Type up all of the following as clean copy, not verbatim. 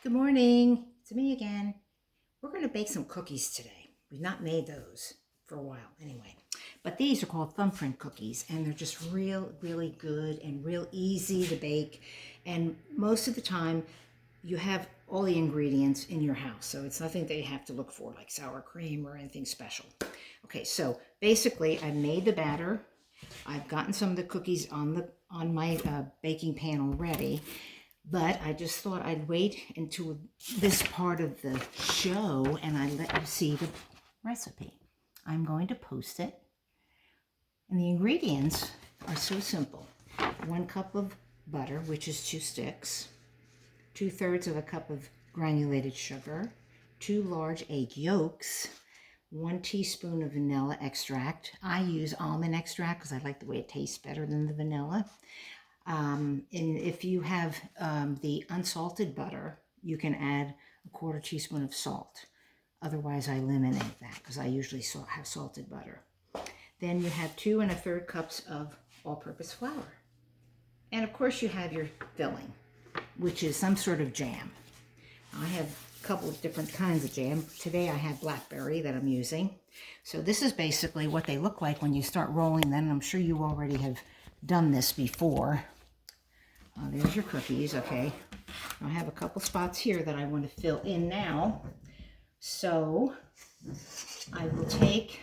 Good morning. It's me again. We're going to bake some cookies today. We've not made those for a while anyway. But these are called Thumbprint cookies, and they're just really good and real easy to bake. And most of the time, you have all the ingredients in your house, so it's nothing that you have to look for, like sour cream or anything special. Okay, so basically, I made the batter. I've gotten some of the cookies on my baking pan already. But I just thought I'd wait until this part of the show and I'd let you see the recipe. I'm going to post it. And the ingredients are so simple. 1 cup of butter, which is 2 sticks. 2/3 of a cup of granulated sugar. 2 large egg yolks. 1 teaspoon of vanilla extract. I use almond extract because I like the way it tastes better than the vanilla. And if you have the unsalted butter, you can add 1/4 teaspoon of salt. Otherwise, I eliminate that because I usually have salted butter. Then you have 2 1/3 cups of all-purpose flour. And of course, you have your filling, which is some sort of jam. I have a couple of different kinds of jam. Today, I have blackberry that I'm using. So this is basically what they look like when you start rolling them. I'm sure you already have done this before. There's your cookies, okay. I have a couple spots here that I want to fill in now. So I will take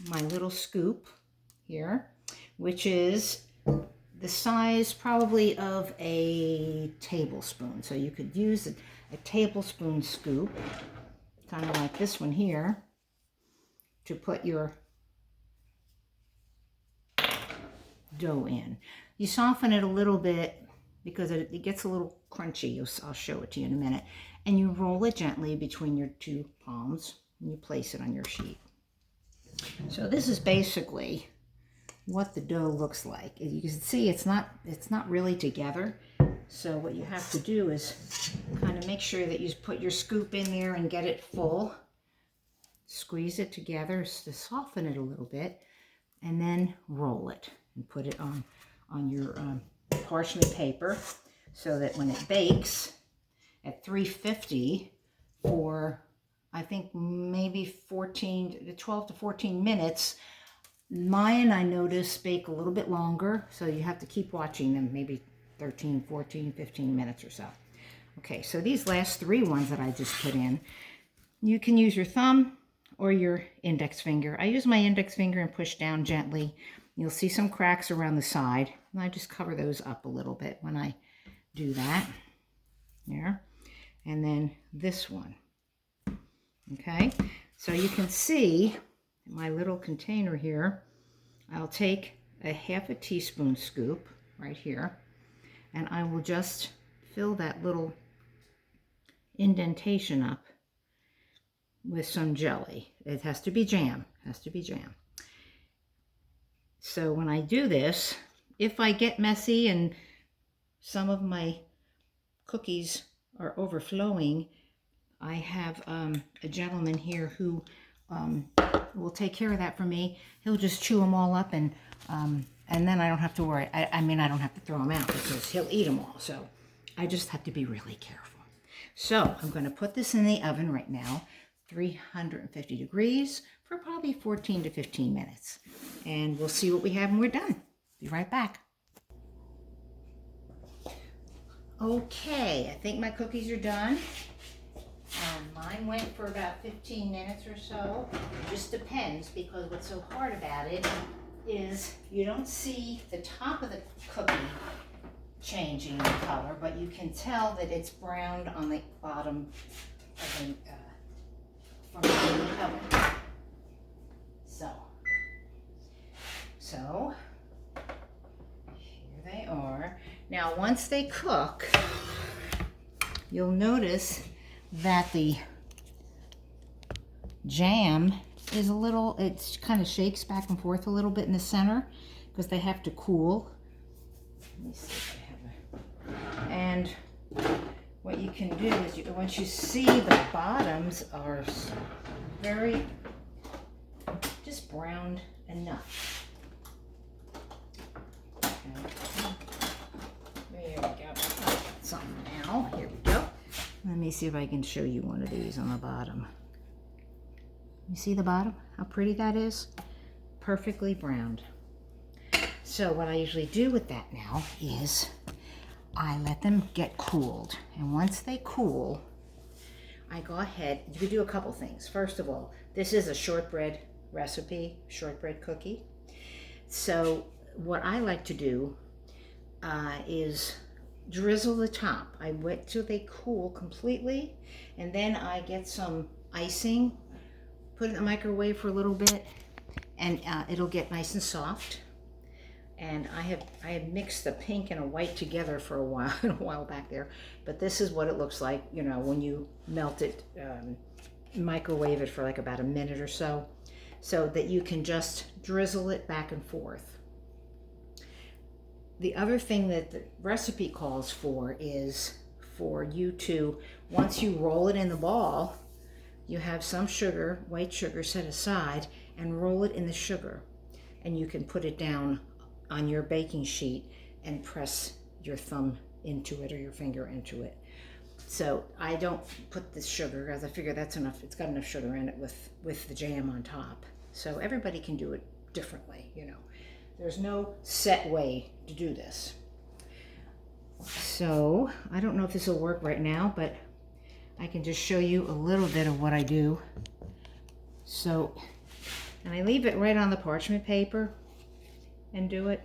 my little scoop here, which is the size probably of a tablespoon. So you could use a tablespoon scoop, kind of like this one here, to put your dough in. You soften it a little bit because it gets a little crunchy. I'll show it to you in a minute. And you roll it gently between your 2 palms and you place it on your sheet. So this is basically what the dough looks like. As you can see, it's not really together. So what you have to do is kind of make sure that you put your scoop in there and get it full. Squeeze it together to soften it a little bit, and then roll it and put it on your parchment paper so that when it bakes at 350 for, I think, maybe 12 to 14 minutes. Mine, I noticed, bake a little bit longer, so you have to keep watching them, maybe 13, 14, 15 minutes or so. Okay, so these last 3 ones that I just put in, you can use your thumb or your index finger. I use my index finger and push down gently. You'll see some cracks around the side, and I just cover those up a little bit when I do that. There. And then this one. Okay, so you can see my little container here. I'll take a 1/2 teaspoon scoop right here, and I will just fill that little indentation up with some jelly. It has to be jam. So when I do this, if I get messy and some of my cookies are overflowing, I have a gentleman here who will take care of that for me. He'll just chew them all up, and then I don't have to worry. I mean, I don't have to throw them out because he'll eat them all. So I just have to be really careful. So I'm going to put this in the oven right now, 350 degrees for probably 14 to 15 minutes. And we'll see what we have when we're done. Be right back. Okay, I think my cookies are done. Mine went for about 15 minutes or so. It just depends, because what's so hard about it is you don't see the top of the cookie changing in color, but you can tell that it's browned on the bottom of the from the oven. So here they are. Now, once they cook, you'll notice that the jam is a little, it kind of shakes back and forth a little bit in the center because they have to cool. Let me see if I have a, and what you can do is once you see the bottoms are very just browned enough. Okay. There we go. Something now. now, here we go. Let me see if I can show you one of these on the bottom. You see the bottom? How pretty that is? Perfectly browned. So what I usually do with that now is I let them get cooled. And once they cool, I go ahead, you can do a couple things. First of all, this is a shortbread recipe, shortbread cookie. So what I like to do is drizzle the top. I wait till they cool completely, and then I get some icing, put it in the microwave for a little bit, and it'll get nice and soft. And I have mixed the pink and a white together for a while back there, but this is what it looks like, you know, when you melt it, microwave it for like about a minute or so that you can just drizzle it back and forth. The other thing that the recipe calls for is for you to, once you roll it in the ball, you have some sugar, white sugar, set aside and roll it in the sugar, and you can put it down on your baking sheet and press your thumb into it or your finger into it. So I don't put the sugar because I figure that's enough. It's got enough sugar in it with the jam on top. So everybody can do it differently, you know. There's no set way to do this. So I don't know if this will work right now, but I can just show you a little bit of what I do. So, and I leave it right on the parchment paper and do it.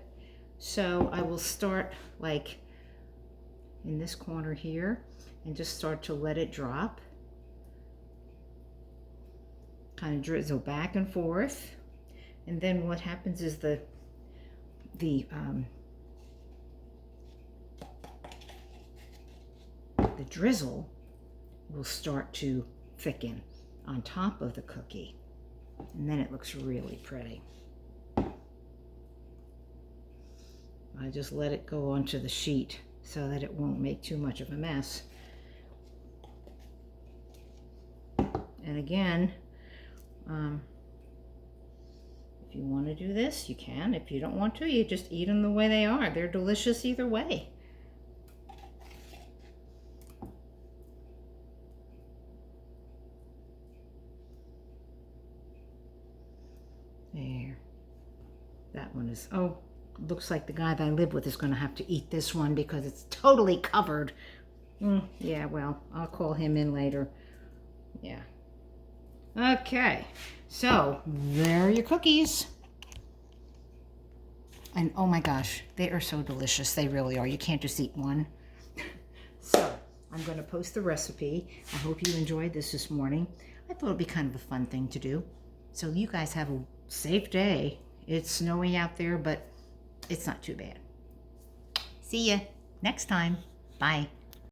So I will start like in this corner here and just start to let it drop. Kind of drizzle back and forth. And then what happens is the drizzle will start to thicken on top of the cookie. And then it looks really pretty. I just let it go onto the sheet so that it won't make too much of a mess. And again, if you want to do this, you can. If you don't want to, you just eat them the way they are. They're delicious either way. There. That one is, oh, looks like the guy that I live with is going to have to eat this one because it's totally covered. Yeah, well, I'll call him in later. Yeah. Okay, so there are your cookies. And oh my gosh, they are so delicious. They really are. You can't just eat one. So I'm going to post the recipe. I hope you enjoyed this morning. I thought it would be kind of a fun thing to do. So you guys have a safe day. It's snowy out there, but it's not too bad. See ya next time. Bye.